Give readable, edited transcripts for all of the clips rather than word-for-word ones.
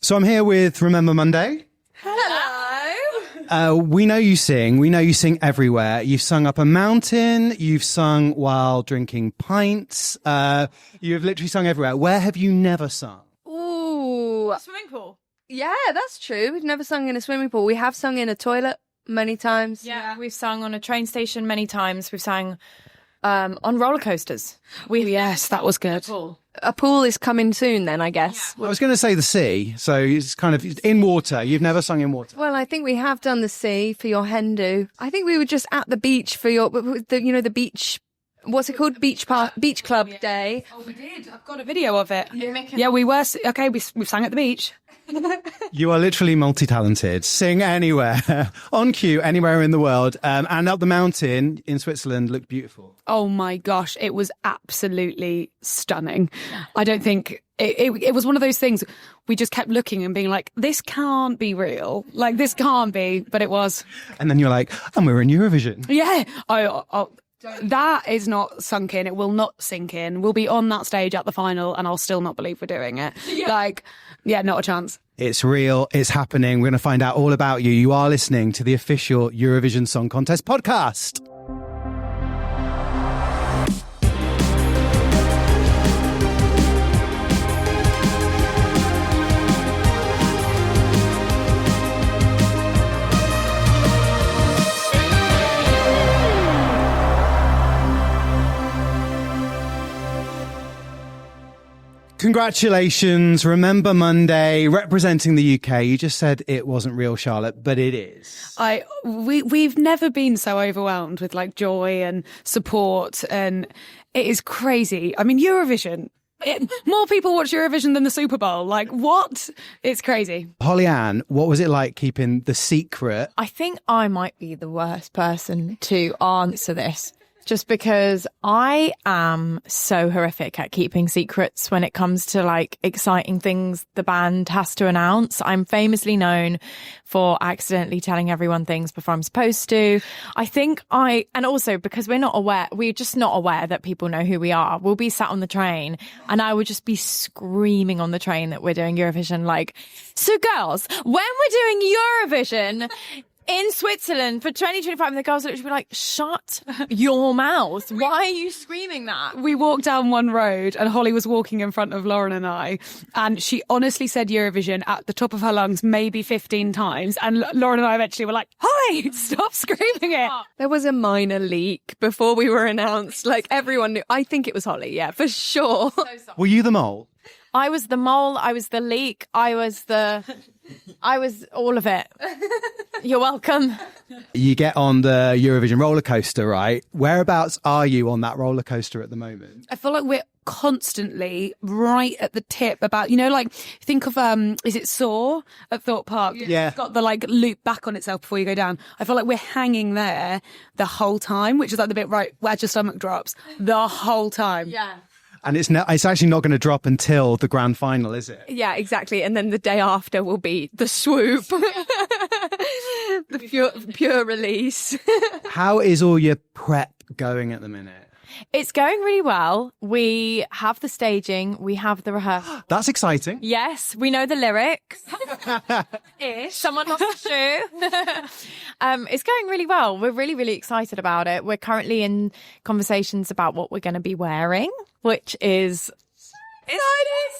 So I'm here with Remember Monday. Hello. We know you sing. We know you sing everywhere. You've sung up a mountain. You've sung while drinking pints. You've literally sung everywhere. Where have you never sung? Ooh. A swimming pool. Yeah, that's true. We've never sung in a swimming pool. We have sung in a toilet many times. Yeah, we've sung on a train station many times. We've sang on roller coasters. Yes, that was good. A pool is coming soon then, I guess. I was going to say the sea. So it's kind of in water. You've never sung in water. Well, I think we have done the sea for your hen do. I think we were just at the beach for your, the beach, what's it called? Beach club day. Oh, we did. I've got a video of it. Yeah, we were. Okay, we've sang at the beach. You are literally multi-talented. Sing anywhere, on cue, anywhere in the world. And up the mountain in Switzerland looked beautiful. Oh my gosh, it was absolutely stunning. I don't think it was one of those things we just kept looking and being like, this can't be real. Like, this can't be, but it was. And then you're like, and we're in Eurovision. Yeah. That is not sunk in. It will not sink in. We'll be on that stage at the final and I'll still not believe we're doing it. Yeah. Not a chance. It's real. It's happening. We're going to find out all about you. You are listening to the official Eurovision Song Contest podcast. Congratulations. Remember Monday, representing the UK. You just said it wasn't real, Charlotte, but it is. We've never been so overwhelmed with like joy and support, and it is crazy. I mean, Eurovision. More people watch Eurovision than the Super Bowl. Like, what? It's crazy. Holly Ann, what was it like keeping the secret? I think I might be the worst person to answer this. Just because I am so horrific at keeping secrets when it comes to like exciting things the band has to announce. I'm famously known for accidentally telling everyone things before I'm supposed to. And also because we're just not aware that people know who we are. We'll be sat on the train and I would just be screaming on the train that we're doing Eurovision. Like, so girls, when we're doing Eurovision in Switzerland for 2025, and the girls would literally be like, shut your mouth. Why are you screaming that? We walked down one road and Holly was walking in front of Lauren and I, and she honestly said Eurovision at the top of her lungs maybe 15 times. And Lauren and I eventually were like, Holly, stop screaming it. There was a minor leak before we were announced. Like, everyone knew. I think it was Holly, yeah, for sure. Were you the mole? I was the mole. I was the leak. I was all of it. You're welcome. You get on the Eurovision roller coaster, right? Whereabouts are you on that roller coaster at the moment? I feel like we're constantly right at the tip about, like, think of, is it Saw at Thorpe Park? Yeah. It's got the, like, loop back on itself before you go down. I feel like we're hanging there the whole time, which is like the bit right where your stomach drops the whole time. Yeah. And it's actually not going to drop until the grand final, is it? Yeah, exactly. And then the day after will be the swoop. The pure release. How is all your prep going at the minute? It's going really well. We have the staging. We have the rehearsal. That's exciting. Yes, we know the lyrics. Someone lost a shoe. It's going really well. We're really, really excited about it. We're currently in conversations about what we're going to be wearing, which is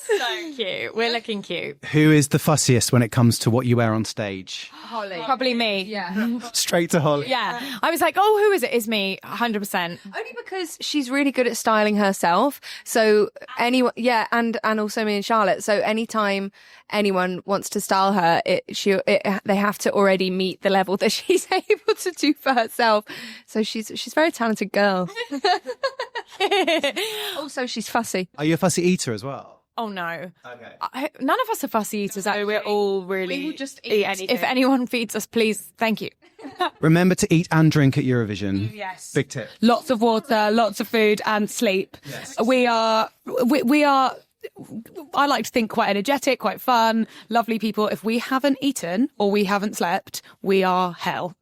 so cute. We're looking cute. Who is the fussiest when it comes to what you wear on stage? Holly. Probably me. Yeah. Straight to Holly. Yeah. I was like, oh, who is it? It's me. 100%. Only because she's really good at styling herself. So anyone, yeah, and also me and Charlotte. So anytime anyone wants to style her, they have to already meet the level that she's able to do for herself. So she's a very talented girl. Also, she's fussy. Are you a fussy eater as well? Oh, no. Okay. None of us are fussy eaters, actually. We're all really... We will just eat anything. If anyone feeds us, please, thank you. Remember to eat and drink at Eurovision. Yes. Big tip. Lots of water, lots of food and sleep. Yes. We are, I like to think, quite energetic, quite fun, lovely people. If we haven't eaten or we haven't slept, we are hell.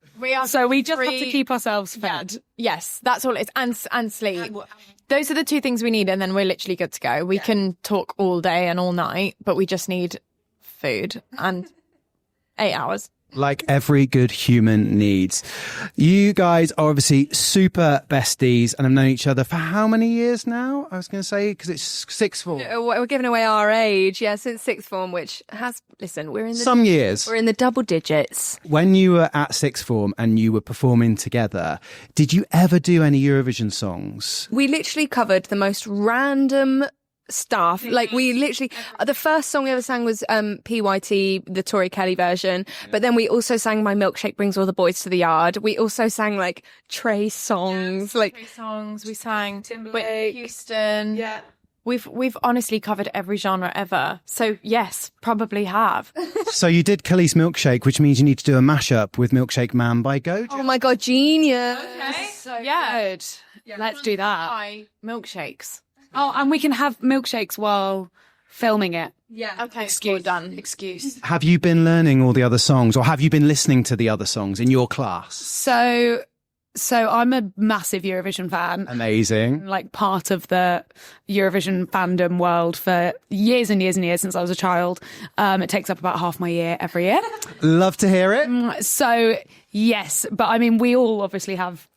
So we just have to keep ourselves fed. Yeah. Yes, that's all it is. And sleep. Those are the two things we need, and then we're literally good to go. We can talk all day and all night, but we just need food and 8 hours. Like every good human needs. You guys are obviously super besties and have known each other for how many years now? I was going to say, because it's sixth form. We're giving away our age, since sixth form, which has, listen, we're in the... Some years. We're in the double digits. When you were at sixth form and you were performing together, did you ever do any Eurovision songs? We literally covered the most random stuff. Like we literally, the first song we ever sang was PYT, the Tori Kelly version. But then we also sang My Milkshake Brings All the Boys to the Yard. We also sang like Trey songs, Trey songs. We sang Timberlake, Houston. Yeah. We've honestly covered every genre ever. So yes, probably have. So you did Khalees Milkshake, which means you need to do a mashup with Milkshake Man by Gojo. Oh my God, genius. Okay. So Yeah. good. Let's do that. Milkshakes. Oh, and we can have milkshakes while filming it. Yeah. Okay, Excuse. done. Excuse. Have you been learning all the other songs, or have you been listening to the other songs in your class? So I'm a massive Eurovision fan. Amazing. Like part of the Eurovision fandom world for years and years and years since I was a child. It takes up about half my year every year. Love to hear it. So yes, but I mean, we all obviously have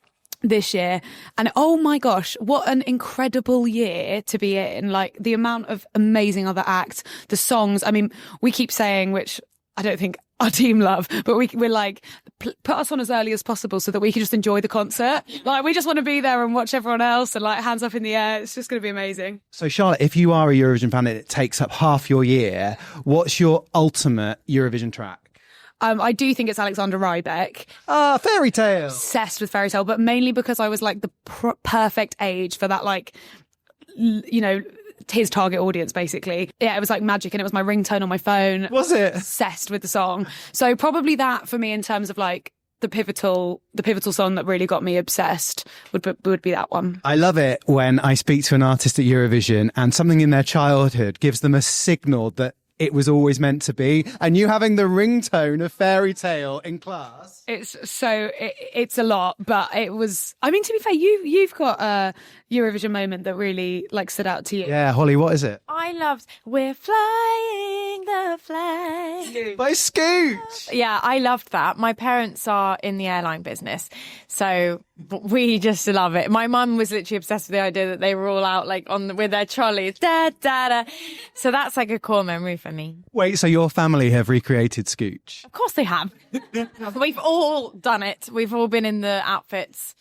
this year, and oh my gosh, what an incredible year to be in. Like the amount of amazing other acts, the songs. I mean, we keep saying, which I don't think our team love, but we're like, put us on as early as possible so that we can just enjoy the concert. Like we just want to be there and watch everyone else and like hands up in the air. It's just going to be amazing. So Charlotte, if you are a Eurovision fan and it takes up half your year, what's your ultimate Eurovision track? I do think it's Alexander Rybak. Ah, Fairy Tale. Obsessed with Fairy Tale, but mainly because I was like the perfect age for that, like, you know, his target audience, basically. Yeah, it was like magic, and it was my ringtone on my phone. Was it? Obsessed with the song. So probably that for me in terms of like the pivotal song that really got me obsessed would be that one. I love it when I speak to an artist at Eurovision and something in their childhood gives them a signal that it was always meant to be, and you having the ringtone of Fairy Tale in class. It's a lot, but it was, I mean, to be fair, you've got a Eurovision moment that really like stood out to you. Yeah, Holly, what is it? I loved We're Flying the Flag. By Scooch. Yeah, I loved that. My parents are in the airline business, so we just love it. My mum was literally obsessed with the idea that they were all out like with their trolleys. Da, da, da. So that's like a core memory for me. Wait, so your family have recreated Scooch? Of course they have. We've all done it. We've all been in the outfits.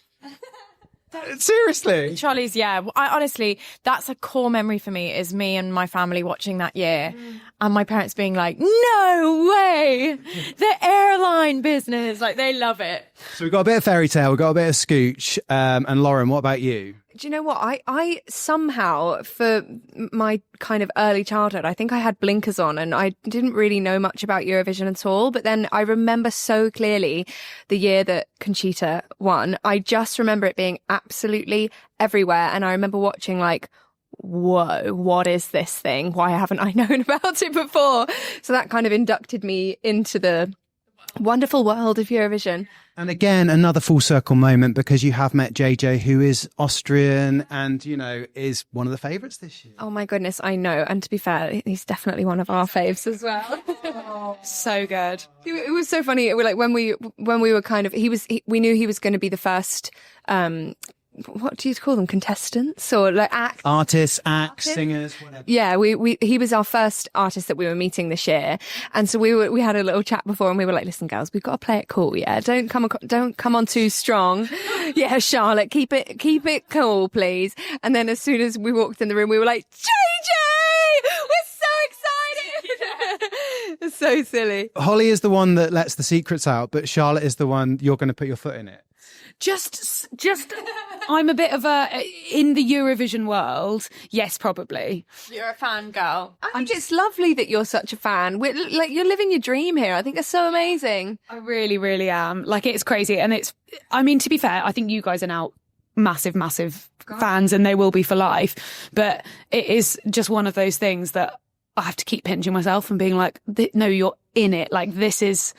Seriously? Trolleys, yeah. Honestly, that's a core memory for me, is me and my family watching that year and my parents being like, no way, the airline business. Like, they love it. So we've got a bit of Fairy Tale, we've got a bit of Scooch. And Lauren, what about you? Do you know what? I somehow, for my kind of early childhood, I think I had blinkers on and I didn't really know much about Eurovision at all. But then I remember so clearly the year that Conchita won. I just remember it being absolutely everywhere. And I remember watching like, whoa, what is this thing? Why haven't I known about it before? So that kind of inducted me into the wonderful world of Eurovision. And again, another full circle moment, because you have met JJ, who is Austrian and, you know, is one of the favourites this year. Oh my goodness, I know. And to be fair, he's definitely one of our faves as well. So good. It was so funny. Like when we were kind of, we knew he was going to be the first, what do you call them? Contestants or like artists, singers, whatever. Yeah, he was our first artist that we were meeting this year, and so we had a little chat before, and we were like, "Listen, girls, we've got to play it cool. Yeah, don't come on too strong. Yeah, Charlotte, keep it cool, please." And then as soon as we walked in the room, we were like, "JJ, we're so excited!" It's so silly. Holly is the one that lets the secrets out, but Charlotte is the one you're going to put your foot in it. Just, I'm a bit of in the Eurovision world. Yes, probably. You're a fan girl. I think it's lovely that you're such a fan. Like, you're living your dream here. I think it's so amazing. I really, really am. Like, it's crazy. And I mean, to be fair, I think you guys are now massive fans, and they will be for life. But it is just one of those things that I have to keep pinching myself and being like, no, you're in it. Like, this is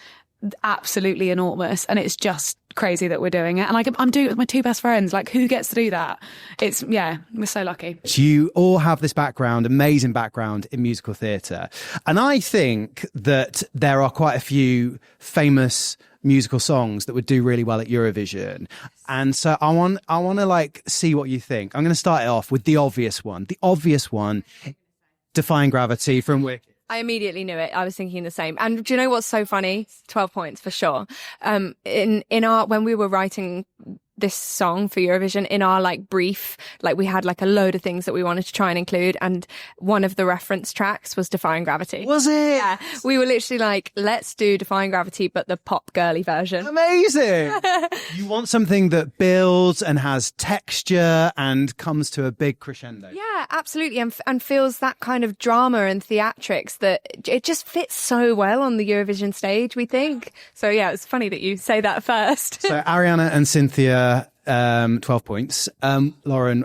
absolutely enormous, and it's just crazy that we're doing it. And I'm doing it with my two best friends. Like, who gets to do that? We're so lucky. You all have this background, amazing background in musical theatre. And I think that there are quite a few famous musical songs that would do really well at Eurovision. And so I want to like see what you think. I'm going to start it off with the obvious one. The obvious one, Defying Gravity from Wicked. I immediately knew it. I was thinking the same. And do you know what's so funny? 12 points for sure. When we were writing this song for Eurovision, in our like brief, like we had like a load of things that we wanted to try and include, and one of the reference tracks was Defying Gravity. Was it? Yeah. We were literally like, let's do Defying Gravity, but the pop girly version. Amazing. You want something that builds and has texture and comes to a big crescendo. Yeah, absolutely. And feels that kind of drama and theatrics that it just fits so well on the Eurovision stage, we think. So yeah, it's funny that you say that first. So Ariana and Cynthia, 12 points. Lauren,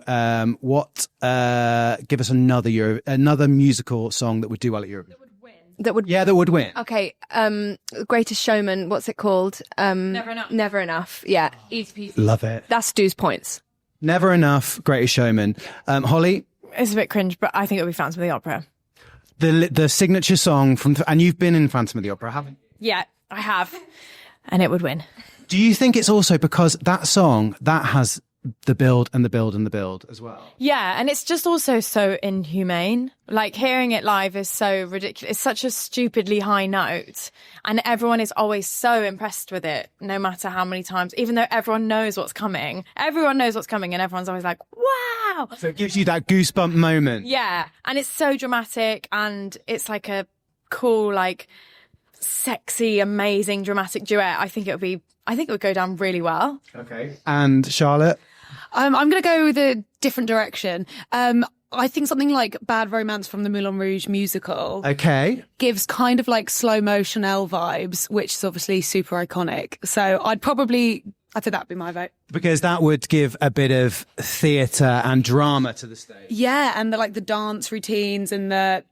give us another musical song that would do well at Eurovision. That would win. Okay. Greatest Showman. What's it called? Never Enough. Never Enough. Yeah. Easy peasy. Love it. That's Stu's points. Never Enough. Greatest Showman. Holly. It's a bit cringe, but I think it'll be Phantom of the Opera. The signature song and you've been in Phantom of the Opera, haven't you? Yeah, I have. And it would win. Do you think it's also because that song, that has the build and the build and the build as well? Yeah, and it's just also so inhumane. Like, hearing it live is so ridiculous. It's such a stupidly high note, and everyone is always so impressed with it, no matter how many times, even though everyone knows what's coming. Everyone knows what's coming, and everyone's always like, wow! So it gives you that goosebump moment. Yeah, and it's so dramatic, and it's like a cool, like, sexy, amazing, dramatic duet. I think it would go down really well. Okay. And Charlotte? I'm going to go with a different direction. I think something like Bad Romance from the Moulin Rouge musical gives kind of like slow mo Chanel vibes, which is obviously super iconic. So I'd say that'd be my vote. Because that would give a bit of theatre and drama to the stage. Yeah, and the dance routines and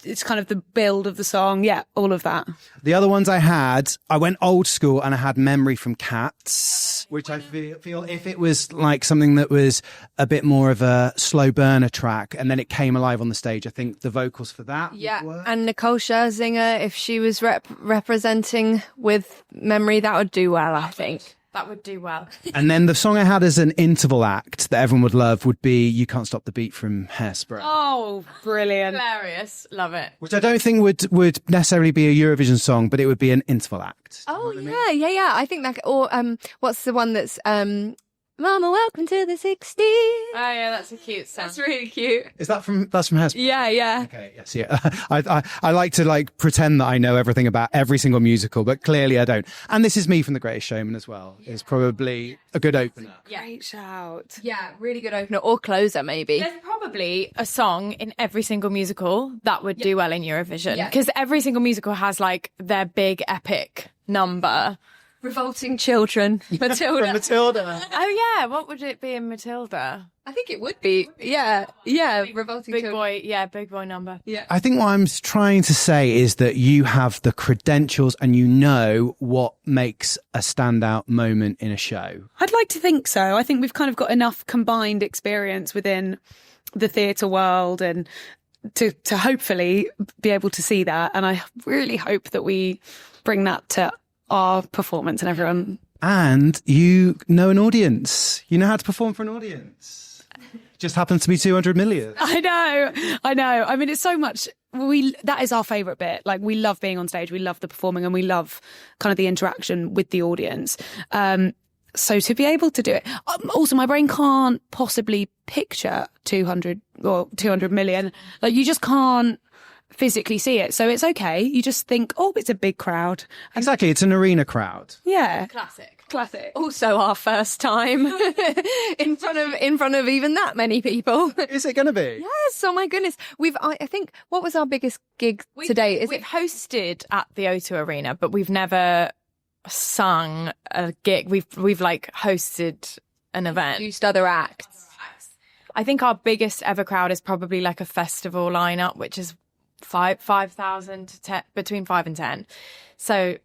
it's kind of the build of the song. Yeah, all of that. The other ones I went old school and I had Memory from Cats, which I feel if it was like something that was a bit more of a slow burner track and then it came alive on the stage, I think the vocals for that would work. And Nicole Scherzinger, if she was representing with Memory, that would do well, I think. That would do well. And then the song I had as an interval act that everyone would love would be You Can't Stop the Beat from Hairspray. Oh, brilliant. Hilarious. Love it. Which I don't think would necessarily be a Eurovision song, but it would be an interval act. Oh, yeah. I think that, or what's the one that's, Mama, welcome to the 60s. Oh, yeah, that's a cute song. That's really cute. That's from Hairspray? Yeah. Okay, yes, yeah. I like to pretend that I know everything about every single musical, but clearly I don't. And This Is Me from The Greatest Showman as well is probably a good opener. Yeah. Great shout. Yeah, really good opener or closer maybe. There's probably a song in every single musical that would do well in Eurovision, because every single musical has like their big epic number. Revolting Children. Matilda. From Matilda. Oh yeah, what would it be in Matilda? I think it would be. Yeah. Revolting Big Children. boy, yeah, big boy number. Yeah. I think what I'm trying to say is that you have the credentials and you know what makes a standout moment in a show. I'd like to think so. I think we've kind of got enough combined experience within the theatre world and to hopefully be able to see that. And I really hope that we bring that to our performance and everyone. And you know an audience. You know how to perform for an audience. Just happens to be 200 million. I know. I mean, it's so much. That is our favourite bit. Like, we love being on stage. We love the performing and we love kind of the interaction with the audience. So to be able to do it. Also, my brain can't possibly picture 200 million. Like, you just can't physically see it. So it's okay. You just think, oh, it's a big crowd. Exactly. It's an arena crowd. Yeah. Classic. Also our first time in front of even that many people. Is it going to be? Yes. Oh my goodness. I think, what was our biggest gig today? We've hosted at the O2 Arena, but we've never sung a gig. We've like hosted an event. Used other acts. I think our biggest ever crowd is probably like a festival lineup, which is 5,000 to 10, between 5 and 10. So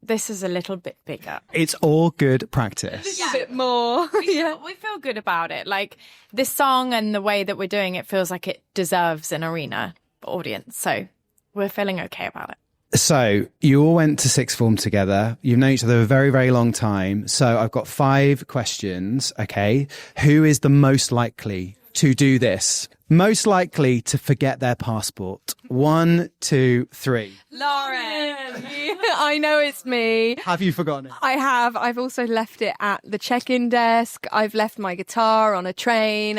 this is a little bit bigger. It's all good practice. A bit more. We feel good about it. Like this song and the way that we're doing it feels like it deserves an arena audience. So we're feeling okay about it. So you all went to sixth form together. You've known each other a very, very long time. So I've got 5 questions. Okay. Who is the most likely to do this? Most likely to forget their passport. 1, 2, 3. Lauren. I know it's me. Have you forgotten it? I have. I've also left it at the check-in desk. I've left my guitar on a train.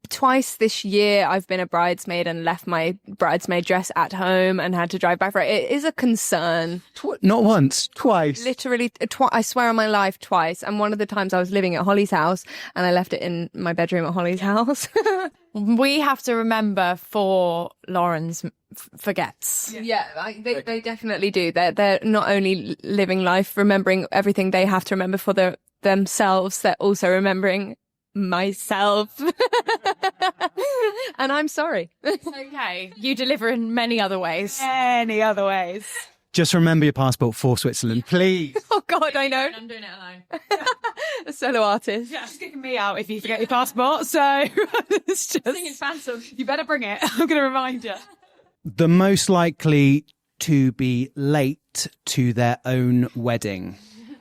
Twice this year I've been a bridesmaid and left my bridesmaid dress at home and had to drive back for it. It is a concern. Not once, twice. Literally, I swear on my life, twice. And one of the times I was living at Holly's house and I left it in my bedroom at Holly's house. We have to remember for Lauren's forgets. Yeah, they definitely do. They're not only living life, remembering everything they have to remember for themselves, they're also remembering myself. And I'm sorry. It's okay. You deliver in many other ways. Just remember your passport for Switzerland, please. Oh, God, I know. I'm doing it alone. A solo artist. Yeah, it's kicking me out if you forget your passport. So it's just, It's phantom. you better bring it. I'm going to remind you. The most likely to be late to their own wedding.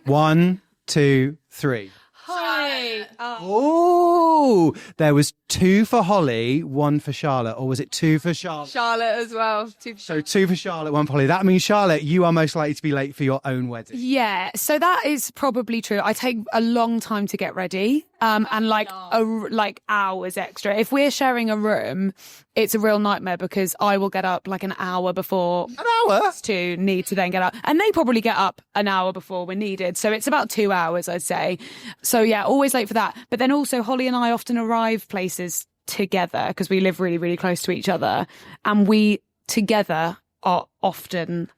1, 2, 3. Hi. Oh, there was 2 for Holly, 1 for Charlotte, or was it 2 for Charlotte? Charlotte as well. So 2 for Charlotte, 1 for Holly. That means, Charlotte, you are most likely to be late for your own wedding. Yeah, so that is probably true. I take a long time to get ready, and like hours extra. If we're sharing a room, it's a real nightmare because I will get up like an hour before. An hour? To need to then get up, and they probably get up an hour before we're needed. So it's about 2 hours, I'd say. So yeah, always late for that. But then also Holly and I often arrive places together because we live really, really close to each other, and we together are often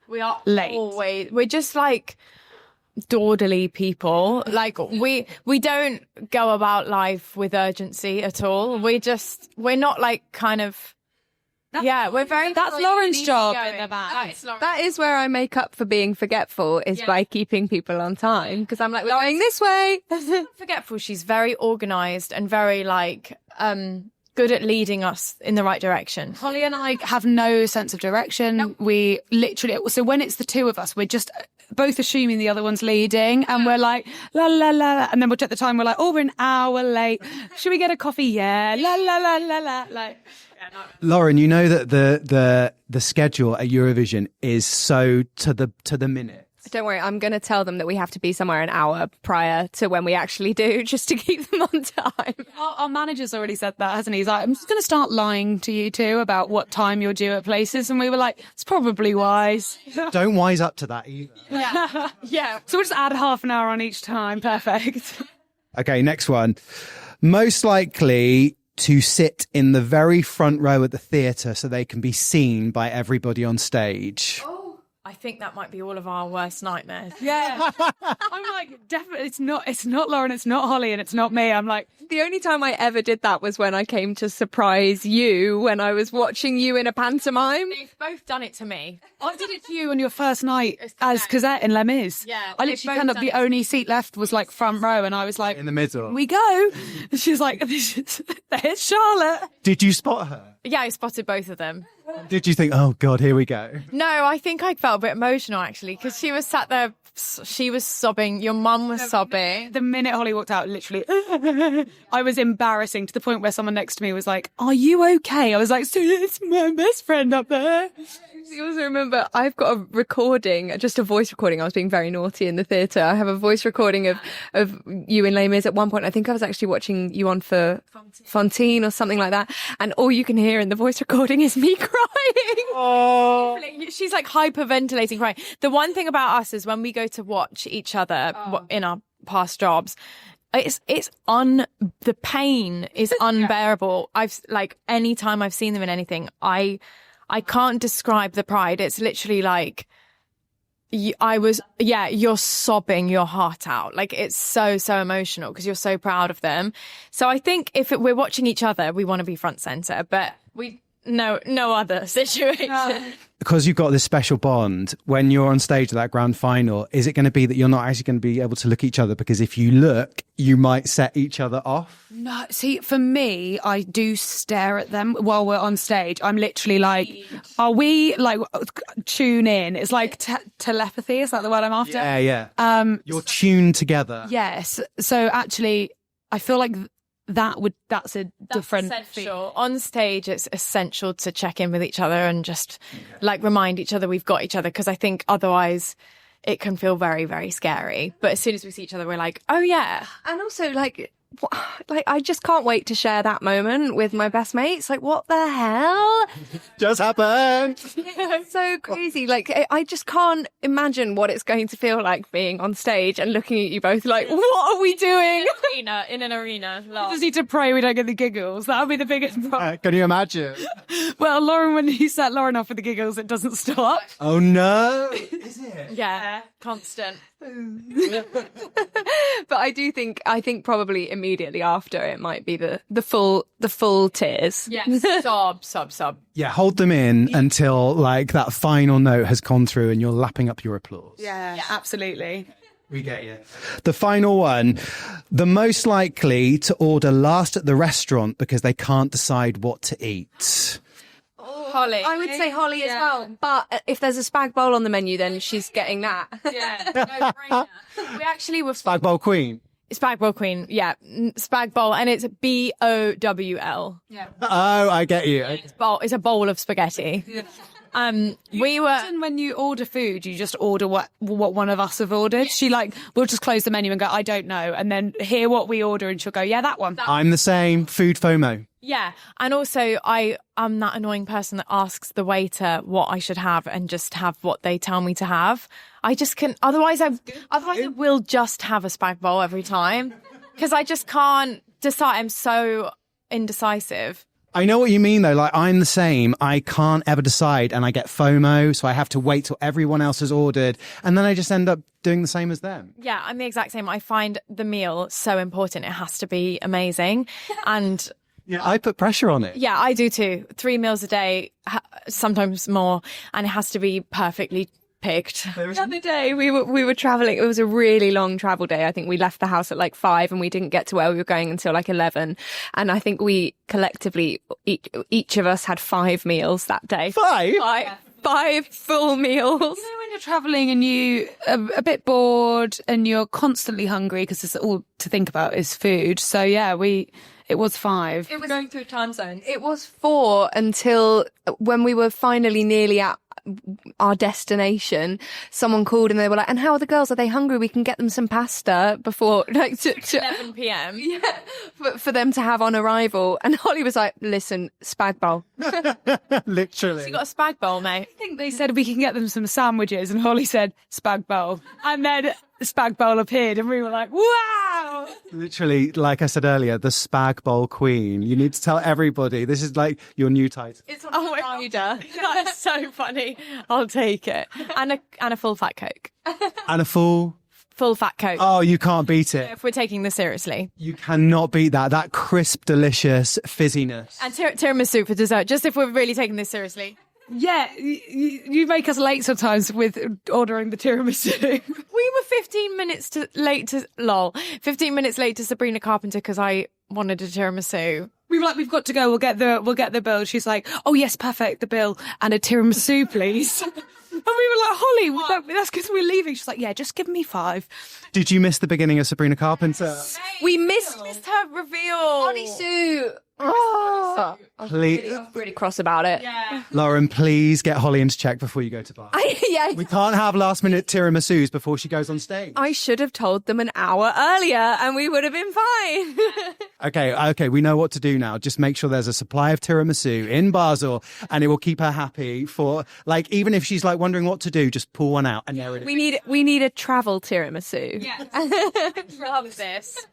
late. Always. We're just like dawdly people. Like we don't go about life with urgency at all. We're not like kind of. We're very. That's Lauren's job going. in the back. That is where I make up for being forgetful, is by keeping people on time. Because I'm like, we're going this way. Forgetful. She's very organised and very like good at leading us in the right direction. Holly and I have no sense of direction. No. We literally, so when it's the 2 of us, we're just both assuming the other one's leading, and we're like, la, la, la, la. And then we'll check the time. We're like, oh, we're an hour late. Should we get a coffee? Yeah. La, la, la, la, la. Like, Lauren, you know that the schedule at Eurovision is so to the minute. Don't worry, I'm going to tell them that we have to be somewhere an hour prior to when we actually do, just to keep them on time. Our manager's already said that, hasn't he? He's like, I'm just going to start lying to you 2 about what time you're due at places. And we were like, it's probably wise. Don't wise up to that either. Yeah. So we'll just add half an hour on each time. Perfect. Okay, next one. Most likely to sit in the very front row at the theatre so they can be seen by everybody on stage. I think that might be all of our worst nightmares. Yeah. I'm like, definitely, it's not Lauren, it's not Holly, and it's not me. I'm like, the only time I ever did that was when I came to surprise you when I was watching you in a pantomime. You've both done it to me. I did it to you on your first night as Cosette in Les Mis. Yeah. I literally turned up, the only seat left was like front row, and I was like, In the middle. we go. And she's like, there's Charlotte. Did you spot her? Yeah, I spotted both of them. Did you think, oh God, here we go? No, I think I felt a bit emotional actually, because she was sat there, she was sobbing, your mum was sobbing. The minute Holly walked out, literally, I was embarrassing to the point where someone next to me was like, are you okay? I was like, so it's my best friend up there. You also remember, I've got a recording, just a voice recording. I was being very naughty in the theatre. I have a voice recording of you in Les Mis at one point. I think I was actually watching you on for Fontaine or something like that. And all you can hear in the voice recording is me crying. Oh. She's like hyperventilating, crying. The one thing about us is when we go to watch each other in our past jobs, the pain is unbearable. I've like, any time I've seen them in anything, I can't describe the pride. It's literally like, you're sobbing your heart out. Like, it's so emotional because you're so proud of them. So I think if we're watching each other, we want to be front center, but no other situation. Because you've got this special bond, when you're on stage at that grand final, is it going to be that you're not actually going to be able to look at each other? Because if you look, you might set each other off. No, see, for me, I do stare at them while we're on stage. I'm literally like, are we like tune in? It's like telepathy. Is that the word I'm after? Yeah. You're tuned together. Yes. So actually, I feel like that's a different essential. On stage, it's essential to check in with each other and just like remind each other we've got each other, because I think otherwise it can feel very, very scary. But as soon as we see each other, we're like, oh yeah. And also like I just can't wait to share that moment with my best mates. Like, what the hell just happened? It's so crazy. Like, I just can't imagine what it's going to feel like being on stage and looking at you both like, what are we doing? In an arena. We just need to pray we don't get the giggles. That would be the biggest problem. Can you imagine? Well, Lauren, when you set Lauren off with the giggles, it doesn't stop. Oh no. Is it? Yeah, constant. But I think probably immediately after it might be the full tears. Yes. sob. Yeah, hold them in until like that final note has gone through and you're lapping up your applause. Yeah, absolutely. We get you. The final one, the most likely to order last at the restaurant because they can't decide what to eat. Holly. I would say Holly as well. But if there's a spag bowl on the menu, then she's getting that. Yeah. We actually were Spag bowl queen. Spag bowl queen. Yeah. Spag bowl. And it's BOWL. Yeah. Oh, I get you. It's a bowl of spaghetti. Yeah. Often when you order food, you just order what one of us have ordered. We'll just close the menu and go, I don't know, and then hear what we order, and she'll go, yeah, that one. I'm the same. Food FOMO. Yeah, and also I'm that annoying person that asks the waiter what I should have and just have what they tell me to have. I just can. Otherwise I will just have a spag bowl every time because I just can't decide. I'm so indecisive. I know what you mean, though. Like, I'm the same. I can't ever decide, and I get FOMO, so I have to wait till everyone else has ordered, and then I just end up doing the same as them. Yeah, I'm the exact same. I find the meal so important. It has to be amazing, and... Yeah, I put pressure on it. Yeah, I do too. 3 meals a day, sometimes more, and it has to be perfectly picked. The other day we were traveling. It was a really long travel day. I think we left the house at like 5 and we didn't get to where we were going until like 11. And I think we collectively, each of us had 5 meals that day. 5? 5 full meals. You know, when you're traveling and you are a bit bored and you're constantly hungry because it's all to think about is food. So yeah, it was 5. It was going through time zones. It was 4 until when we were finally nearly at our destination, someone called and they were like, and how are the girls? Are they hungry? We can get them some pasta before like to 11 p.m. Yeah, for them to have on arrival. And Holly was like, listen, spag bowl. Literally. You got a spag bowl, mate? I think they said we can get them some sandwiches, and Holly said spag bowl, and then spag bowl appeared, and we were like, wow. Literally, like I said earlier, the spag bowl queen. You need to tell everybody. This is like your new title. It's on the rider. That's so funny. I'll take it. And a full fat Coke. And a full fat Coke. Oh, you can't beat it. If we're taking this seriously. You cannot beat that. That crisp, delicious fizziness. And tiramisu for dessert, just if we're really taking this seriously. Yeah, you make us late sometimes with ordering the tiramisu. We were 15 minutes late to Sabrina Carpenter because I wanted a tiramisu. We were like, we've got to go. We'll get the bill. She's like, oh yes, perfect, the bill and a tiramisu, please. And we were like, Holly, that's because we're leaving. She's like, yeah, just give me 5. Did you miss the beginning of Sabrina Carpenter? We missed her reveal. Holly Sue. Oh, please. Really cross about it. Yeah. Lauren, please get Holly into check before you go to bar. Yeah. We can't have last minute tiramisus before she goes on stage. I should have told them an hour earlier and we would have been fine. Okay, we know what to do now. Just make sure there's a supply of tiramisu in Basel and it will keep her happy for, like, even if she's like wondering what to do, just pull one out and there it is. We need a travel tiramisu. Yes.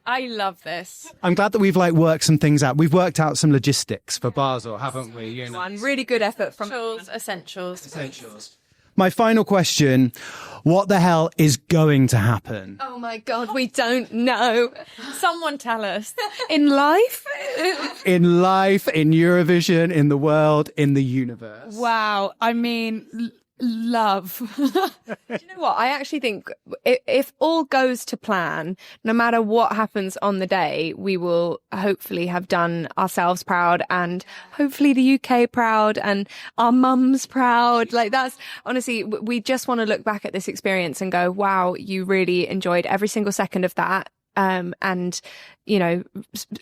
I love this. I'm glad that we've like worked some things out. We've worked out some logistics for Basel, haven't we? You know. One really good effort from Essentials. My final question, what the hell is going to happen? Oh my God, we don't know. Someone tell us. In life? In life, in Eurovision, in the world, in the universe. Wow. I mean, love. Do you know what? I actually think if all goes to plan, no matter what happens on the day, we will hopefully have done ourselves proud and hopefully the UK proud and our mums proud. Like that's honestly, we just want to look back at this experience and go, wow, you really enjoyed every single second of that. And, you know,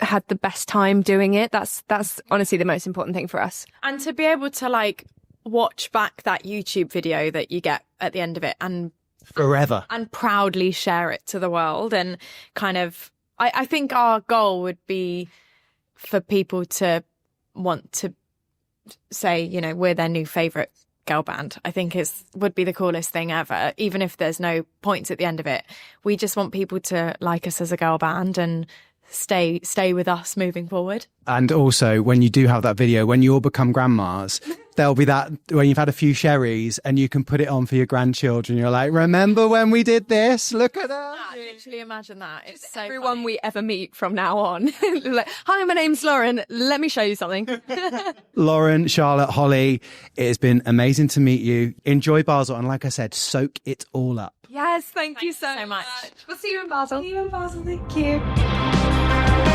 had the best time doing it. That's honestly the most important thing for us. And to be able to like watch back that YouTube video that you get at the end of it and Forever. and proudly share it to the world and kind of I think our goal would be for people to want to say, you know, we're their new favourite girl band. I think would be the coolest thing ever, even if there's no points at the end of it. We just want people to like us as a girl band and stay with us moving forward. And also, when you do have that video, when you all become grandmas, there'll be that when you've had a few sherries and you can put it on for your grandchildren. You're like, remember when we did this? Look at that. Literally imagine that. It's so Everyone funny. we ever meet from now on. Like, hi, my name's Lauren. Let me show you something. Lauren, Charlotte, Holly, it has been amazing to meet you. Enjoy Basel. And like I said, soak it all up. Yes, thank you so so much. We'll see you in Basel. See you in Basel. Thank you.